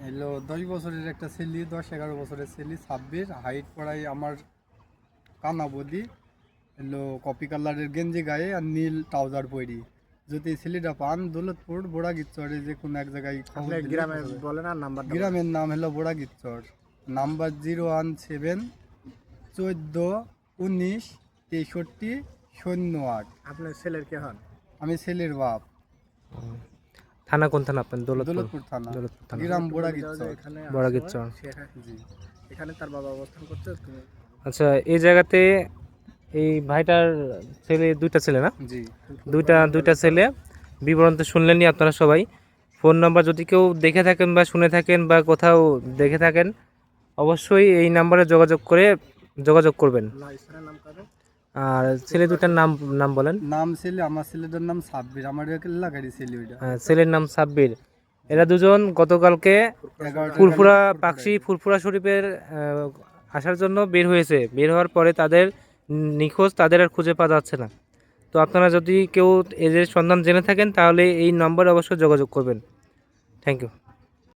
হলো 10 বছরের একটা ছেলে, 10-11 বছরের ছেলে, 26, হাইট পড়াই আমার কানা বদি, হলো কপি কালারের গেঞ্জি গায়ে আর নীল ট্রাউজার পরি। যদি এই ছেলেটা পান, দৌলতপুর বোড়া গিচ্চরে যে কোনো এক জায়গায় খবর দিলে গ্রামে পাওয়া যাবে। বলেন আর নাম্বার। গ্রামের নাম হলো বোড়া গিচ্চর, নাম্বার 017 14 19 63 08। আপনার ছেলের কে হন? আমি ছেলের বাপ। থানা কোন থানা আপনার? দৌলতপুর থানা, দৌলতপুর থানা, গ্রাম বোড়া গিচ্চর। এখানে বড়াগিরচর। জি। এখানে তার বাবা অবস্থান করছে। তুমি আচ্ছা, এই জায়গাতে এই ভাইটার ছেলে, দুইটা ছেলে না? জি। দুইটা ছেলে। বিবরণ তো শুনলেনই আপনারা সবাই। ফোন নাম্বার যদি কেউ দেখে থাকেন বা শুনে থাকেন বা কোথাও দেখে থাকেন, অবশ্যই এই নাম্বারে যোগাযোগ করবেন। নাম কাদের? আর ছেলে দুটার নাম নাম বলেন। নাম ছেলে, আমার ছেলেটার নাম সাব্বির, আমার এলাকারই ছেলে ওইটা। ছেলের নাম সাব্বির। এরা দুজন গতকালকে 11টা ফুরফুরা গাড়ি পাকশি ফুরফুরা শরীফের আসার জন্য বের হয়েছে। বের হওয়ার পরে তাদের নিখোঁজ, তাদের আর খুঁজে পাওয়া যাচ্ছে না। তো আপনারা যদি কেউ এদের সন্ধান জেনে থাকেন তাহলে এই নম্বরে অবশ্যই যোগাযোগ করবেন। Thank you.